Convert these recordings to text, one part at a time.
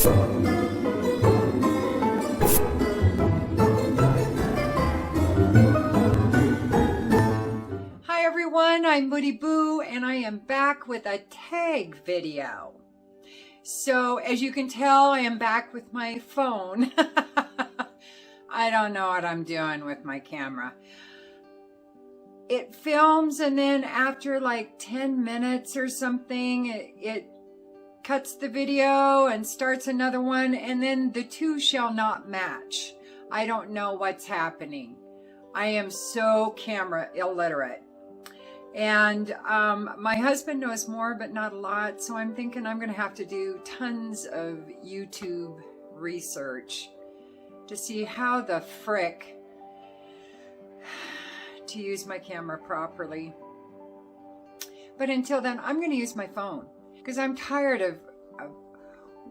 Hi everyone, I'm Moody Boo and I am back with a tag video. So as you can tell, I am back with my phone. I don't know what I'm doing with my camera. It films and then after like 10 minutes or something, it cuts the video and starts another one, and then the two shall not match. I don't know what's happening. I am so camera illiterate. And my husband knows more, but not a lot. So I'm thinking I'm going to have to do tons of YouTube research to see how the frick to use my camera properly. But until then, I'm going to use my phone because I'm tired of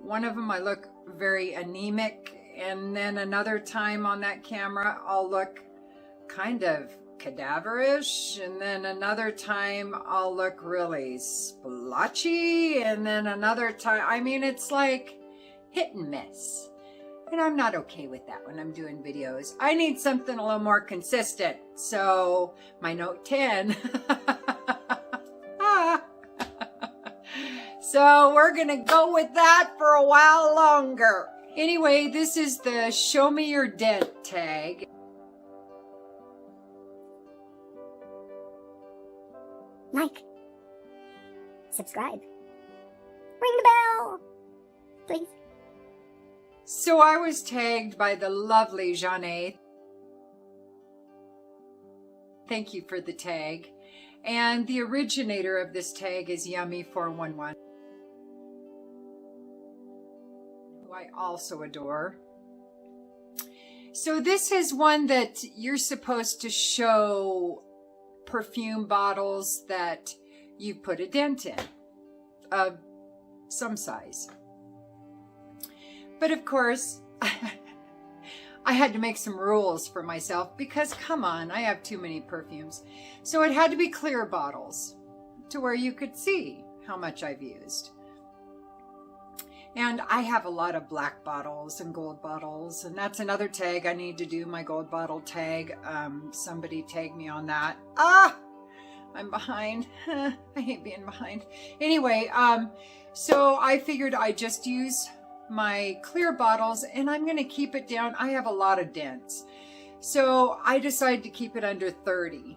one of them. I look very anemic, and then another time on that camera, I'll look kind of cadaverish, and then another time I'll look really splotchy, and then another time, I mean, it's like hit and miss. And I'm not okay with that when I'm doing videos. I need something a little more consistent. So my Note 10. So we're gonna go with that for a while longer. Anyway, this is the Show Me Your Dent tag. Like, subscribe, ring the bell, please. So I was tagged by the lovely Zhane. Thank you for the tag. And the originator of this tag is Yummy411, who I also adore. So this is one that you're supposed to show perfume bottles that you put a dent in, of some size. But of course, I had to make some rules for myself because, come on, I have too many perfumes. So it had to be clear bottles to where you could see how much I've used. And I have a lot of black bottles and gold bottles, and that's another tag. I need to do my gold bottle tag. Somebody tagged me on that. I'm behind. I hate being behind. Anyway, so I figured I'd just use my clear bottles, and I'm going to keep it down. I have a lot of dents, so I decided to keep it under 30.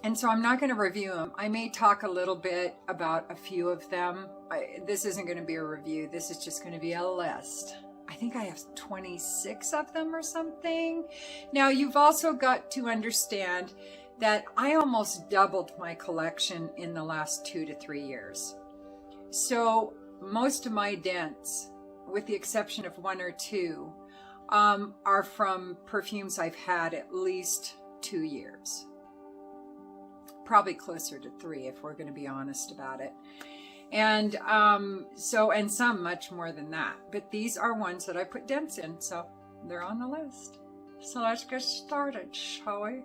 And so I'm not going to review them. I may talk a little bit about a few of them. This isn't going to be a review. This is just going to be a list. I think I have 26 of them or something. Now, you've also got to understand that I almost doubled my collection in the last 2 to 3 years. So most of my dents, with the exception of 1 or 2, are from perfumes I've had at least 2 years. Probably closer to 3 if we're going to be honest about it. And and some much more than that. But these are ones that I put dents in, so they're on the list. So let's get started, shall we?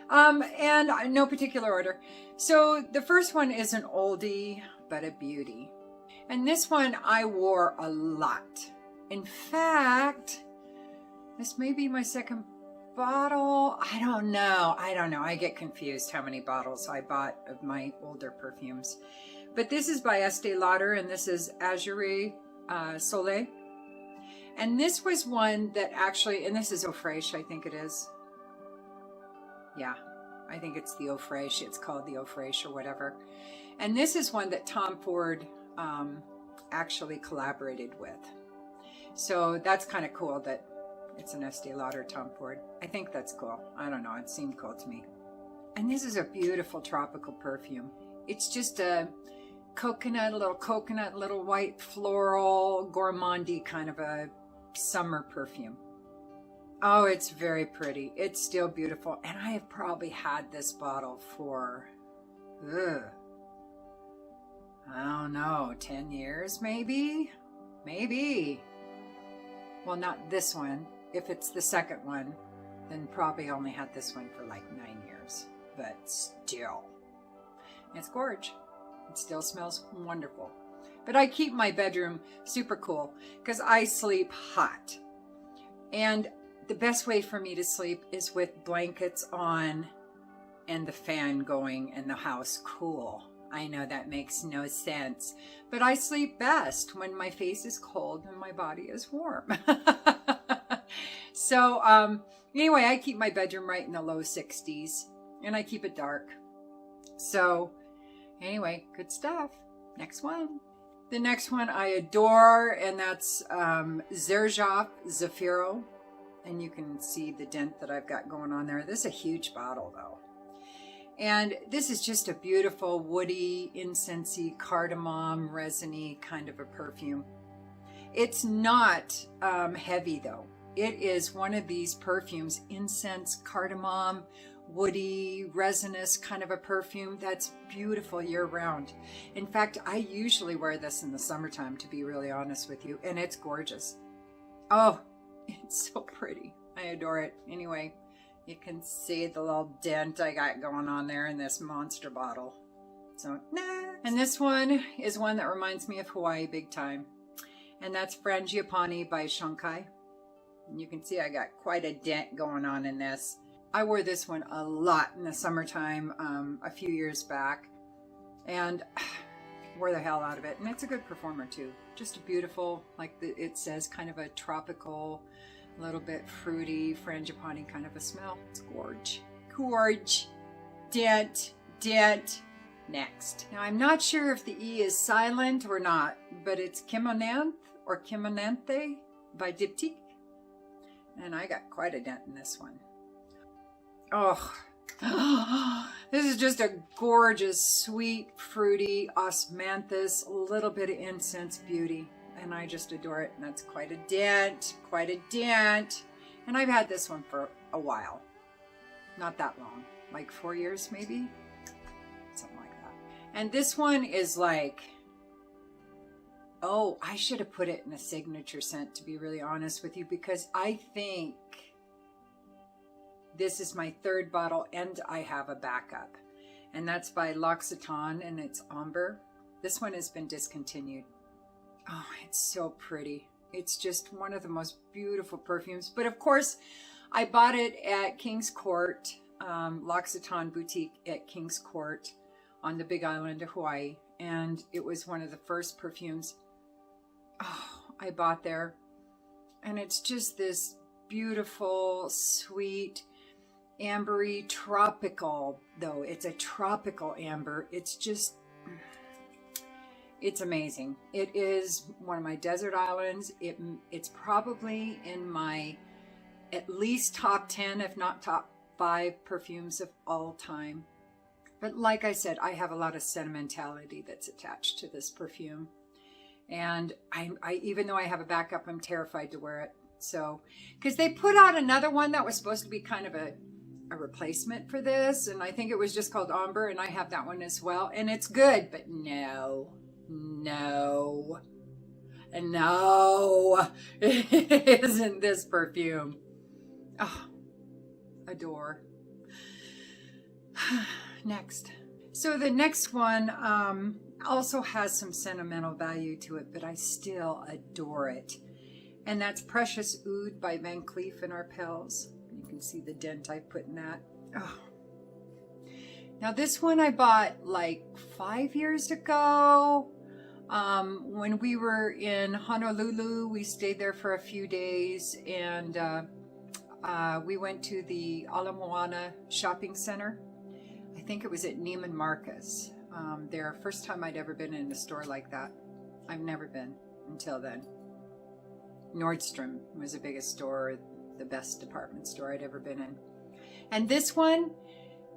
And no particular order. So the first one is an oldie, but a beauty. And this one I wore a lot. In fact, this may be my second bottle. I don't know. I get confused how many bottles I bought of my older perfumes. But this is by Estee Lauder, and this is Azure Soleil. And this was one that actually, and this is Eau Fraiche, I think it is. Yeah, I think it's the Eau Fraiche. It's called the Eau Fraiche or whatever. And this is one that Tom Ford actually collaborated with. So that's kind of cool that it's an Estee Lauder Tom Ford. I think that's cool. I don't know. It seemed cool to me. And this is a beautiful tropical perfume. It's just a little white floral, gourmandy kind of a summer perfume. Oh, it's very pretty. It's still beautiful. And I have probably had this bottle for, I don't know, 10 years maybe? Maybe. Well, not this one. If it's the second one, then probably only had this one for like 9 years. But still, it's gorgeous. It still smells wonderful. But I keep my bedroom super cool because I sleep hot. And the best way for me to sleep is with blankets on and the fan going and the house cool. I know that makes no sense, but I sleep best when my face is cold and my body is warm. So anyway, I keep my bedroom right in the low 60s and I keep it dark. So anyway, good stuff. Next one. The next one I adore, and that's Zerg Zafiro. And you can see the dent that I've got going on there. This is a huge bottle though. And this is just a beautiful woody, incensey, cardamom, resiny kind of a perfume. It's not heavy though. It is one of these perfumes, incense, cardamom, woody, resinous kind of a perfume that's beautiful year round. In fact, I usually wear this in the summertime, to be really honest with you, and it's gorgeous. Oh, it's so pretty. I adore it. Anyway, you can see the little dent I got going on there in this monster bottle. So, nah. And this one is one that reminds me of Hawaii big time. And that's Frangiapani by Shankai. And you can see I got quite a dent going on in this. I wore this one a lot in the summertime a few years back. And wore the hell out of it. And it's a good performer too. Just a beautiful, like it says, kind of a tropical, a little bit fruity, frangipani kind of a smell. It's gorge. Gorge. Dent. Dent. Next. Now I'm not sure if the E is silent or not, but it's Kimonanthe or Kimonanthe by Diptyque. And I got quite a dent in this one. Oh, this is just a gorgeous, sweet, fruity, osmanthus, a little bit of incense beauty. And I just adore it. And that's quite a dent, quite a dent. And I've had this one for a while. Not that long, like 4 years maybe, something like that. And this one is like, oh, I should have put it in a signature scent, to be really honest with you, because I think this is my third bottle and I have a backup. And that's by L'Occitane and it's Ombre. This one has been discontinued. Oh, it's so pretty. It's just one of the most beautiful perfumes. But of course, I bought it at King's Court, L'Occitane boutique at King's Court on the Big Island of Hawaii. And it was one of the first perfumes I bought there. And it's just this beautiful, sweet, ambery, tropical, though. It's a tropical amber. It's just, it's amazing. It is one of my desert islands. It's probably in my at least top 10, if not top 5 perfumes of all time. But like I said, I have a lot of sentimentality that's attached to this perfume. And I even though I have a backup, I'm terrified to wear it. So, because they put out another one that was supposed to be kind of a replacement for this. And I think it was just called Ombre. And I have that one as well. And it's good, but no, it isn't this perfume. Oh, adore. Next. So the next one also has some sentimental value to it, but I still adore it. And that's Precious Oud by Van Cleef Arpels. You can see the dent I put in that. Oh. Now this one I bought like 5 years ago. When we were in Honolulu, we stayed there for a few days and we went to the Ala Moana shopping center. I think it was at Neiman Marcus. There, first time I'd ever been in a store like that. I've never been until then. Nordstrom was the biggest store, the best department store I'd ever been in. And this one,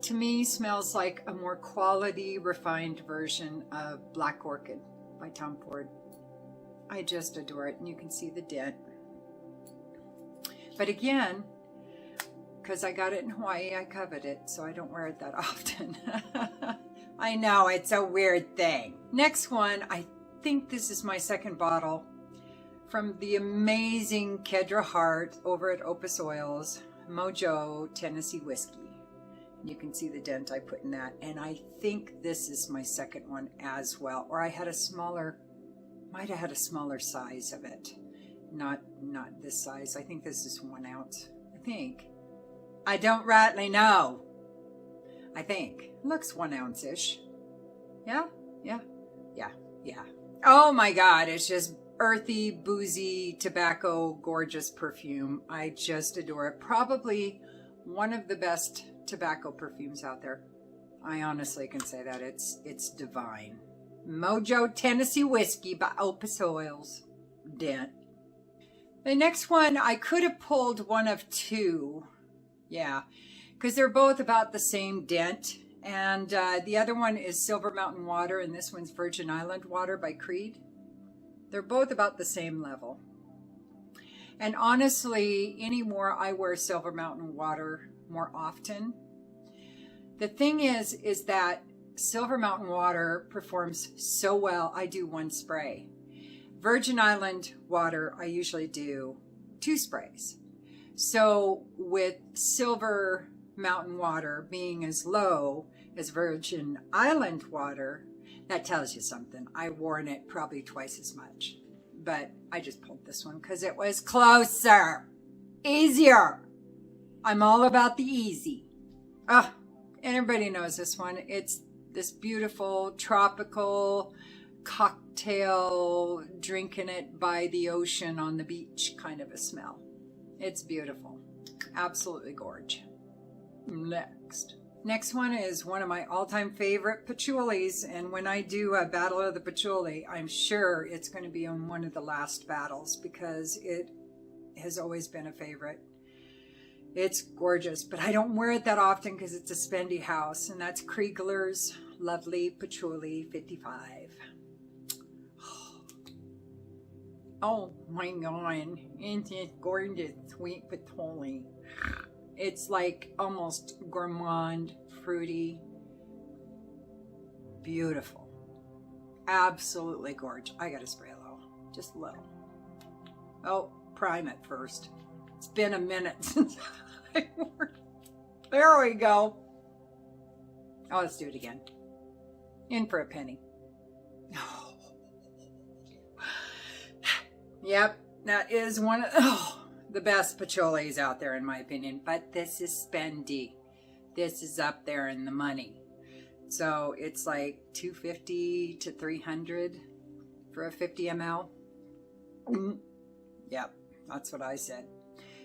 to me, smells like a more quality, refined version of Black Orchid by Tom Ford. I just adore it, and you can see the dent. But again, because I got it in Hawaii, I covet it, so I don't wear it that often. I know, it's a weird thing. Next one, I think this is my second bottle from the amazing Kedra Hart over at Opus Oils, Mojo Tennessee Whiskey. You can see the dent I put in that. And I think this is my second one as well. Or I had a smaller Might have had a smaller size of it. Not this size. I think this is 1 ounce. I think. I don't rightly know. I think. It looks 1 ounce-ish. Yeah? Oh my God, it's just earthy, boozy, tobacco, gorgeous perfume. I just adore it. Probably one of the best tobacco perfumes out there. I honestly can say that. It's divine. Mojo Tennessee Whiskey by Opus Oils. Dent. The next one, I could have pulled one of two. Yeah, because they're both about the same Dent. And the other one is Silver Mountain Water, and this one's Virgin Island Water by Creed. They're both about the same level. And honestly, anymore, I wear Silver Mountain Water more often. The thing is that Silver Mountain Water performs so well, I do 1 spray. Virgin Island Water, I usually do 2 sprays. So with Silver Mountain Water being as low as Virgin Island Water, that tells you something. I worn it probably twice as much, but I just pulled this one because it was closer, easier. I'm all about the easy. Oh, and everybody knows this one. It's this beautiful tropical cocktail, drinking it by the ocean on the beach kind of a smell. It's beautiful. Absolutely gorgeous. Next one is one of my all-time favorite patchoulis, and when I do a battle of the patchouli, I'm sure it's going to be on one of the last battles because it has always been a favorite. It's gorgeous, but I don't wear it that often because it's a spendy house, and that's Krigler's Lovely Patchouli 55. Oh my God, it's just gorgeous sweet patchouli. It's like almost gourmand, fruity, beautiful, absolutely gorgeous. I gotta spray a little, just a little. Oh, prime it first. It's been a minute since I wore it. There we go. Oh, let's do it again. In for a penny. Yep, that is one of the best patchoulis out there in my opinion, but this is spendy. This is up there in the money. So it's like $250 to $300 for a 50 ml. Yep, that's what I said.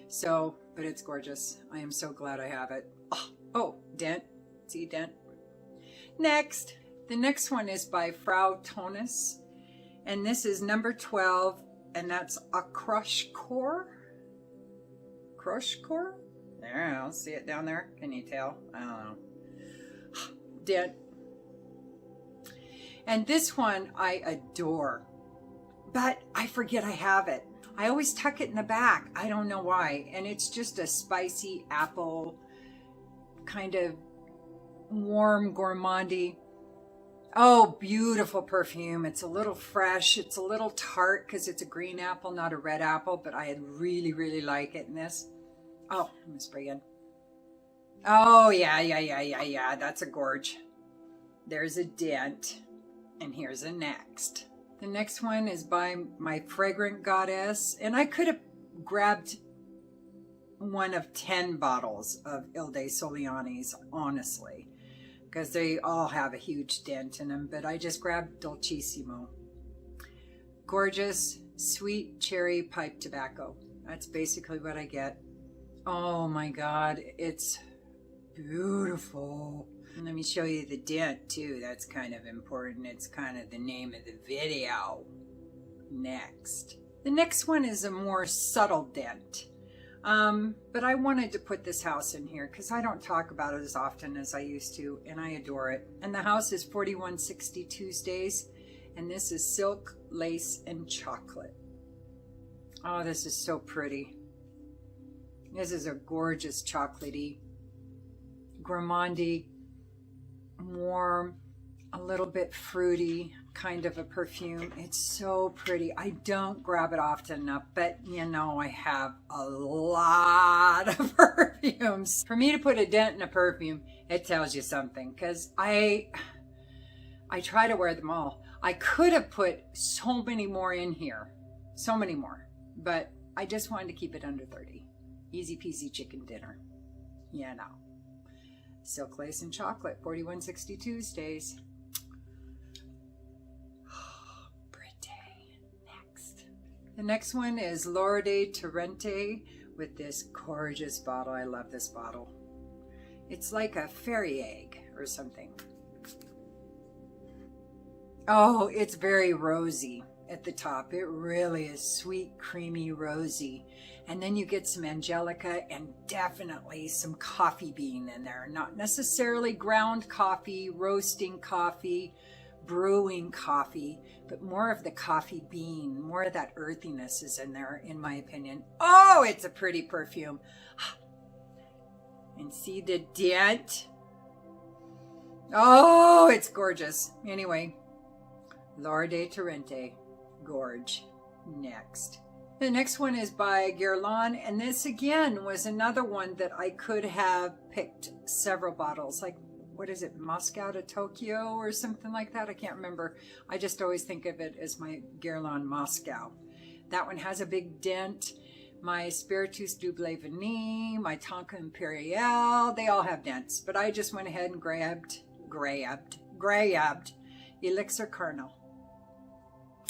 So, but it's gorgeous. I am so glad I have it. Oh, Dent. See Dent? Next. The next one is by Frau Tonis. And this is number 12. And that's a crush core. Crush core? There, I'll see it down there. Can you tell? I don't know. Dent. And this one I adore. But I forget I have it. I always tuck it in the back. I don't know why. And it's just a spicy apple, kind of warm, gourmandy. Oh, beautiful perfume. It's a little fresh. It's a little tart because it's a green apple, not a red apple, but I really, really like it in this. Oh, I'm going to spray again. Oh, yeah. That's a gorge. There's a Dent. And here's a next. The next one is by my fragrant goddess. And I could have grabbed one of 10 bottles of Hilde Soliani's, honestly, because they all have a huge dent in them, but I just grabbed Dolcissimo. Gorgeous, sweet cherry pipe tobacco. That's basically what I get. Oh my God, it's beautiful. And let me show you the dent too. That's kind of important. It's kind of the name of the video. Next. The next one is a more subtle dent. But I wanted to put this house in here because I don't talk about it as often as I used to, and I adore it. And the house is 4160 Tuesdays, and this is Silk, Lace, and Chocolate. Oh, this is so pretty. This is a gorgeous chocolatey, gourmandy, warm, a little bit fruity kind of a perfume. It's so pretty. I don't grab it often enough, but you know, I have a lot of perfumes. For me to put a dent in a perfume, it tells you something, because I try to wear them all. I could have put so many more in here, so many more, but I just wanted to keep it under 30. Easy peasy chicken dinner. Yeah, no. Silk Lace and Chocolate, 4162 stays. Pretty. Next. The next one is Lauder Torrente with this gorgeous bottle. I love this bottle. It's like a fairy egg or something. Oh, it's very rosy at the top. It really is sweet, creamy, rosy. And then you get some angelica and definitely some coffee bean in there. Not necessarily ground coffee, roasting coffee, brewing coffee, but more of the coffee bean, more of that earthiness is in there, in my opinion. Oh, it's a pretty perfume. And see the dent? Oh, it's gorgeous. Anyway, Lauder Torrente, gorge. Next. The next one is by Guerlain, and this again was another one that I could have picked several bottles. Like, what is it, Moscow to Tokyo or something like that? I can't remember. I just always think of it as my Guerlain Moscow. That one has a big dent. My Spiritus Double Vanille, my Tonka Imperial, they all have dents. But I just went ahead and grabbed Elixir Kernel.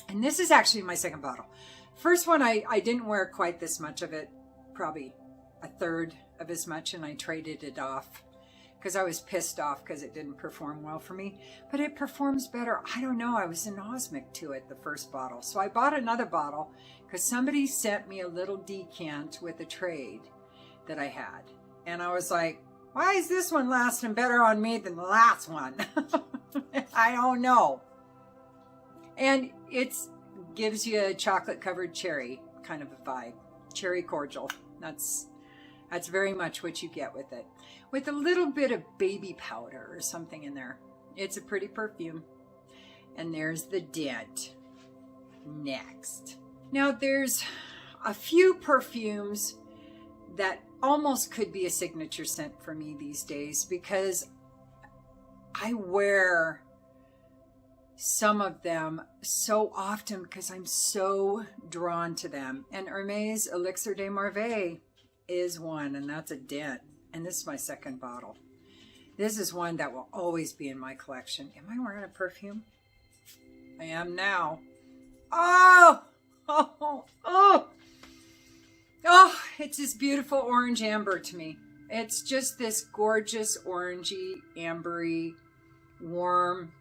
And this is actually my second bottle. First one, I didn't wear quite this much of it, probably a third of as much, and I traded it off because I was pissed off because it didn't perform well for me. But it performs better. I don't know. I was anosmic to it, the first bottle. So I bought another bottle because somebody sent me a little decant with a trade that I had. And I was like, why is this one lasting better on me than the last one? I don't know. And it's gives you a chocolate covered cherry kind of a vibe. Cherry cordial. That's very much what you get with it. With a little bit of baby powder or something in there. It's a pretty perfume. And there's the dent. Next. Now there's a few perfumes that almost could be a signature scent for me these days because I wear some of them so often because I'm so drawn to them. And Hermes Elixir de Merveille is one, and that's a dent. And this is my second bottle. This is one that will always be in my collection. Am I wearing a perfume? I am now. Oh! Oh! Oh! Oh! It's this beautiful orange amber to me. It's just this gorgeous orangey, ambery, warm,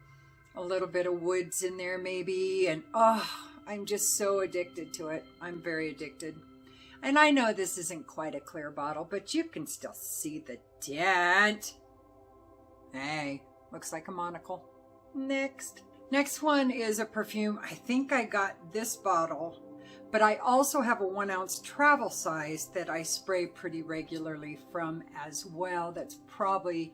a little bit of woods in there maybe. And oh, I'm just so addicted to it. I'm very addicted. And I know this isn't quite a clear bottle, but you can still see the dent. Hey, looks like a monocle. Next. Next one is a perfume. I think I got this bottle, but I also have a 1 ounce travel size that I spray pretty regularly from as well. That's probably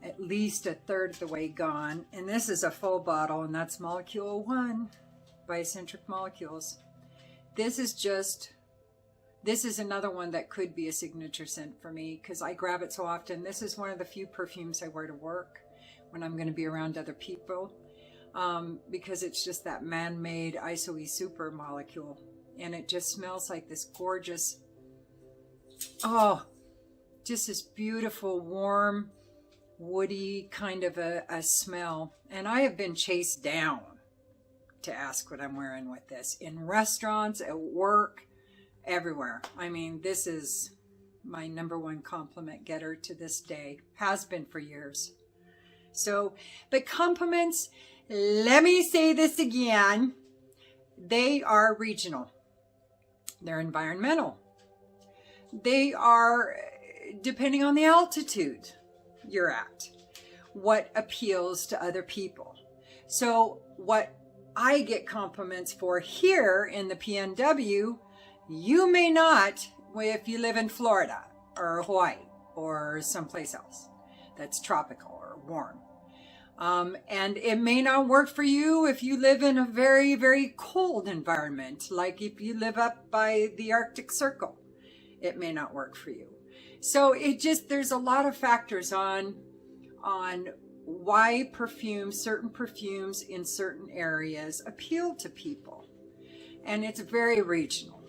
at least a third of the way gone. And this is a full bottle, and that's Molecule 1 by Escentric Molecules. This is another one that could be a signature scent for me because I grab it so often. This is one of the few perfumes I wear to work when I'm going to be around other people because it's just that man-made ISO-E super molecule. And it just smells like this gorgeous, oh, just this beautiful, warm, woody kind of a smell. And I have been chased down to ask what I'm wearing with this in restaurants, at work, everywhere. I mean, this is my #1 compliment getter to this day. Has been for years. So, but compliments, let me say this again. They are regional. They're environmental. They are depending on the altitude you're at, what appeals to other people. So what I get compliments for here in the PNW, you may not if you live in Florida or Hawaii or someplace else that's tropical or warm. And it may not work for you if you live in a very, very cold environment, like if you live up by the Arctic Circle, it may not work for you. So it just, there's a lot of factors on why certain perfumes in certain areas appeal to people. And it's very regional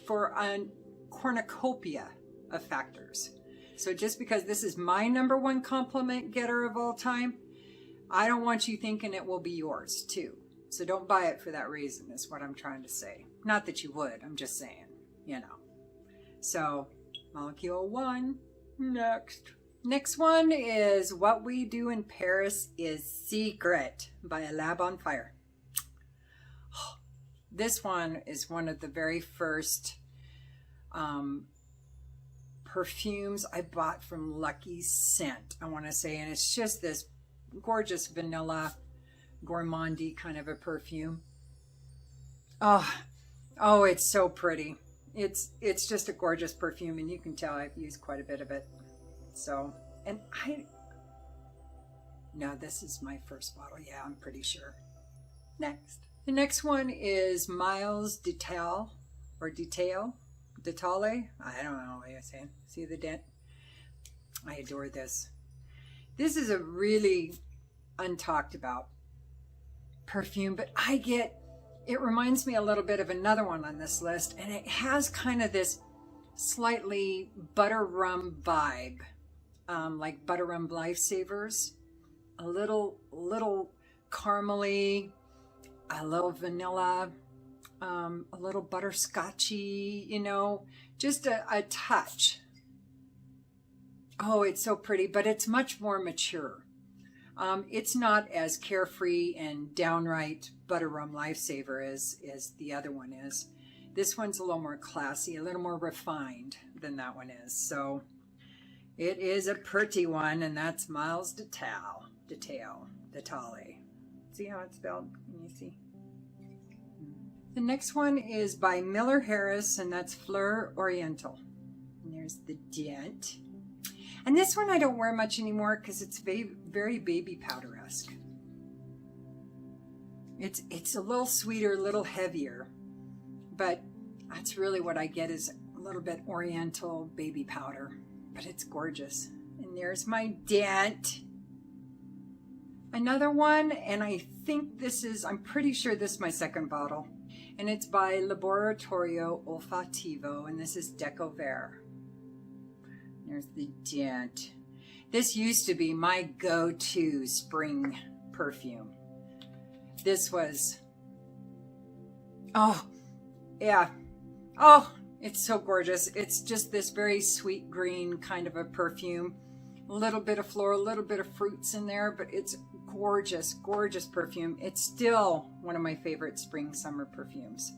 for a cornucopia of factors. So just because this is my #1 compliment getter of all time, I don't want you thinking it will be yours too. So don't buy it for that reason, is what I'm trying to say. Not that you would, I'm just saying, you know. So, molecule 1, next. Next one is What We Do in Paris is Secret by A Lab on Fire. This one is one of the very first perfumes I bought from Lucky Scent, I want to say. And it's just this gorgeous vanilla gourmandy kind of a perfume. Oh, it's so pretty. It's just a gorgeous perfume, and you can tell I've used quite a bit of it. So, and no, this is my first bottle. Yeah, I'm pretty sure. Next. The next one is Miles Detaille, or Detaille. I don't know what you're saying. See the dent? I adore this. This is a really untalked about perfume, but it reminds me a little bit of another one on this list, and it has kind of this slightly butter rum vibe, like butter rum lifesavers, a little caramely, a little vanilla, a little butterscotchy, you know, just a touch. Oh, it's so pretty, but it's much more mature. It's not as carefree and downright butter rum lifesaver as the other one is. This one's a little more classy, a little more refined than that one is. So it is a pretty one, and that's Miles Detaille. See how it's spelled? Can you see? The next one is by Miller Harris, and that's Fleur Oriental. And there's the Dent. And this one I don't wear much anymore because it's very baby powder-esque. It's a little sweeter, a little heavier, but that's really what I get, is a little bit oriental baby powder. But it's gorgeous. And there's my Dent. Another one, and I think I'm pretty sure this is my second bottle. And it's by Laboratorio Olfattivo, and this is Deco Vert. There's the Dent. This used to be my go-to spring perfume. This was, oh, yeah. Oh, it's so gorgeous. It's just this very sweet green kind of a perfume. A little bit of floral, a little bit of fruits in there, but it's gorgeous, gorgeous perfume. It's still one of my favorite spring summer perfumes.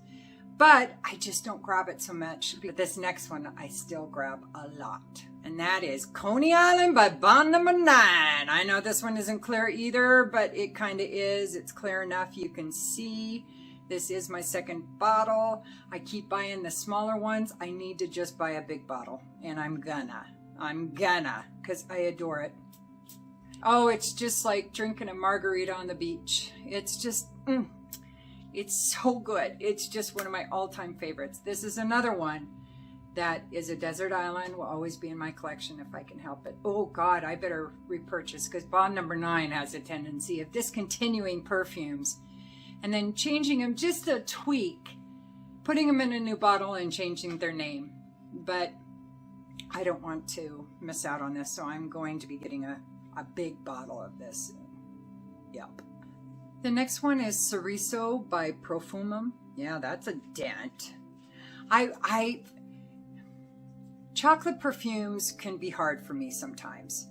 But I just don't grab it so much. But this next one I still grab a lot. And that is Coney Island by Bond No. 9. I know this one isn't clear either, but it kind of is. It's clear enough you can see. This is my second bottle. I keep buying the smaller ones. I need to just buy a big bottle. And I'm gonna, because I adore it. Oh, it's just like drinking a margarita on the beach. It's just, it's so good. It's just one of my all-time favorites. This is another one that is a desert island. Will always be in my collection if I can help it. Oh God, I better repurchase, because Bond No. 9 has a tendency of discontinuing perfumes and then changing them just a tweak, putting them in a new bottle and changing their name. But I don't want to miss out on this, so I'm going to be getting a big bottle of this. Yep. The next one is Cerezo by Profumum. Yeah, that's a Dent. Chocolate perfumes can be hard for me sometimes.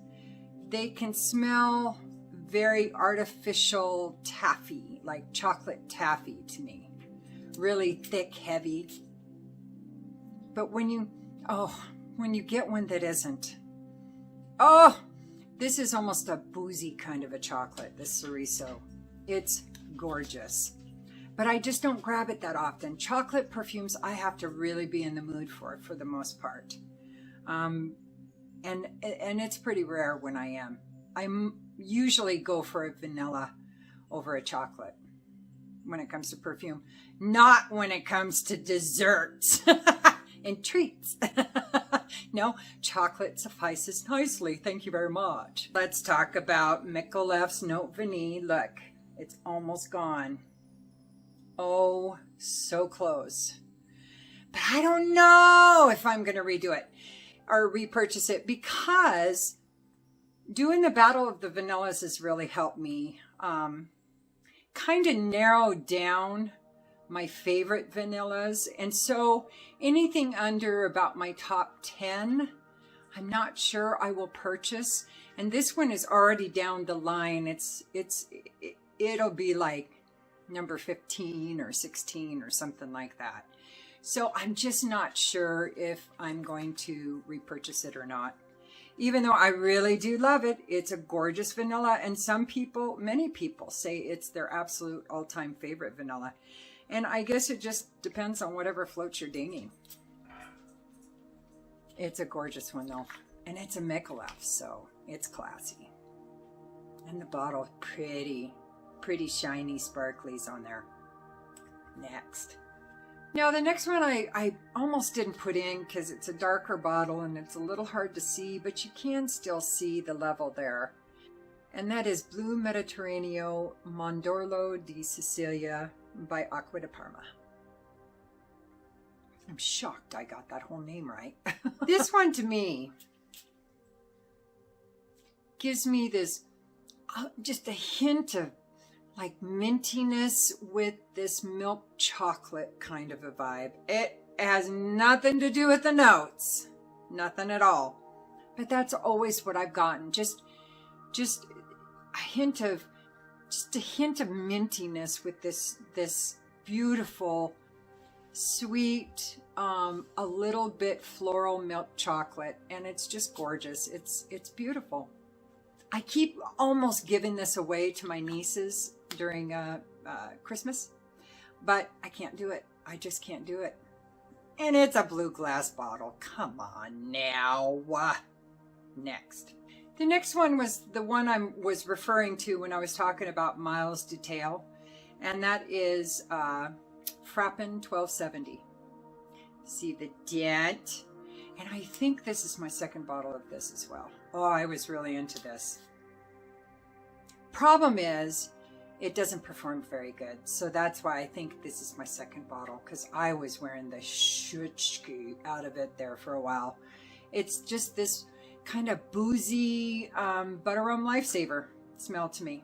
They can smell very artificial taffy, like chocolate taffy to me. Really thick, heavy. But when you get one that isn't, this is almost a boozy kind of a chocolate, this Cerezo. It's gorgeous. But I just don't grab it that often. Chocolate perfumes, I have to really be in the mood for the most part. And it's pretty rare when I am. I usually go for a vanilla over a chocolate when it comes to perfume. Not when it comes to desserts and treats. No, chocolate suffices nicely. Thank you very much. Let's talk about Micallef's Note Vanille. Look, it's almost gone. Oh, so close. But I don't know if I'm going to redo it or repurchase it, because doing the Battle of the Vanillas has really helped me kind of narrow down my favorite vanillas. And so anything under about my top 10, I'm not sure I will purchase. And this one is already down the line. It'll be like number 15 or 16 or something like that. So I'm just not sure if I'm going to repurchase it or not. Even though I really do love it, it's a gorgeous vanilla. And some people, many people say it's their absolute all-time favorite vanilla. And I guess it just depends on whatever floats your dinghy. It's a gorgeous one though. And it's a Micallef, so it's classy. And the bottle, pretty shiny sparklies on there. Next. Now the next one I almost didn't put in because it's a darker bottle and it's a little hard to see, but you can still see the level there. And that is Blue Mediterraneo Mondorlo di Sicilia by Acqua di Parma. I'm shocked I got that whole name right. This one to me gives me this just a hint of like mintiness with this milk chocolate kind of a vibe. It has nothing to do with the notes, nothing at all. But that's always what I've gotten. Just a hint of mintiness with this beautiful, sweet, a little bit floral milk chocolate, and it's just gorgeous. It's beautiful. I keep almost giving this away to my nieces during Christmas, but I can't do it. I just can't do it. And it's a blue glass bottle. Come on now. Next. The next one was the one I was referring to when I was talking about Miles Detaille, and that is Frapin 1270. See the dent? And I think this is my second bottle of this as well. Oh, I was really into this. Problem is, it doesn't perform very good. So that's why I think this is my second bottle, because I was wearing the shuchki out of it there for a while. It's just this kind of boozy butter rum lifesaver smell to me.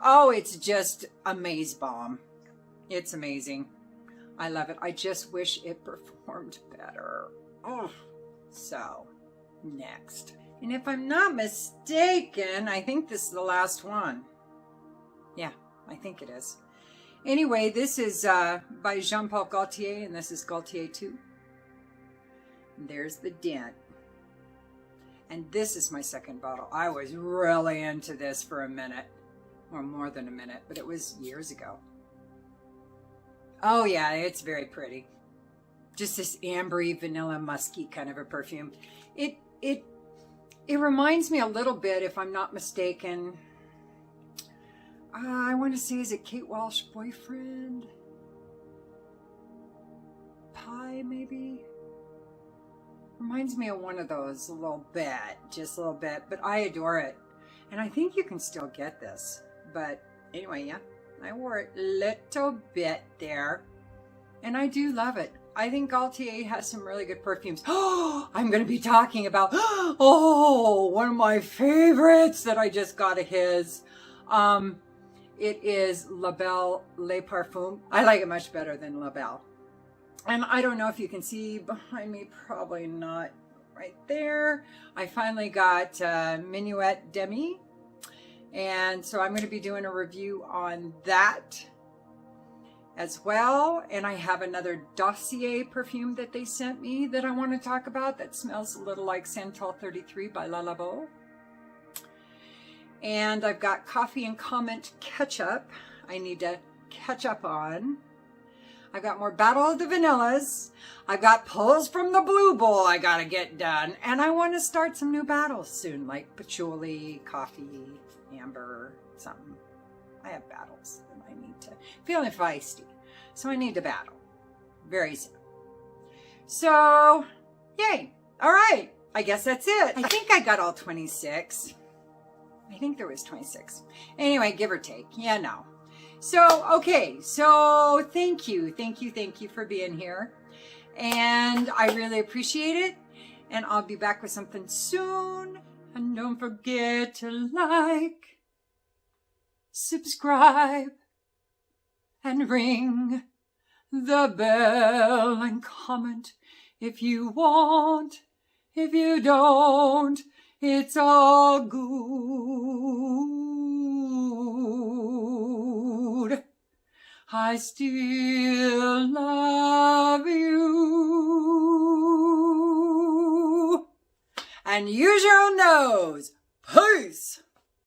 Oh, it's just a maze bomb. It's amazing. I love it. I just wish it performed better. Oh, so next. And if I'm not mistaken, I think this is the last one. Yeah, I think it is. Anyway, this is by Jean-Paul Gaultier, and this is Gaultier 2. And there's the dent. And this is my second bottle. I was really into this for a minute, or more than a minute, but it was years ago. Oh yeah, it's very pretty. Just this ambery, vanilla, musky kind of a perfume. It reminds me a little bit, if I'm not mistaken, I want to say, is it Kate Walsh Boyfriend? Pie, maybe? Reminds me of one of those a little bit, just a little bit, but I adore it. And I think you can still get this. But anyway, yeah, I wore it a little bit there. And I do love it. I think Gaultier has some really good perfumes. Oh, I'm going to be talking about, one of my favorites that I just got of his. It is La Belle Les Parfums. I like it much better than La Belle. And I don't know if you can see behind me, probably not right there. I finally got Minuet Demi. And so I'm going to be doing a review on that as well. And I have another Dossier perfume that they sent me that I want to talk about that smells a little like Santal 33 by Le Labo. And I've got Coffee and Comment Ketchup I need to catch up on. I've got more Battle of the Vanillas. I've got pulls from the Blue Bowl I gotta get done. And I want to start some new battles soon, like patchouli, coffee, amber, something. I have battles that I need to, feeling feisty. So I need to battle very soon. So, yay. All right. I guess that's it. I think I got all 26. I think there was 26. Anyway, give or take. Yeah, no. So, okay. So, thank you for being here. And I really appreciate it. And I'll be back with something soon. And don't forget to like, subscribe, and ring the bell and comment if you want. If you don't, it's all good. I still love you. And use your own nose. Peace.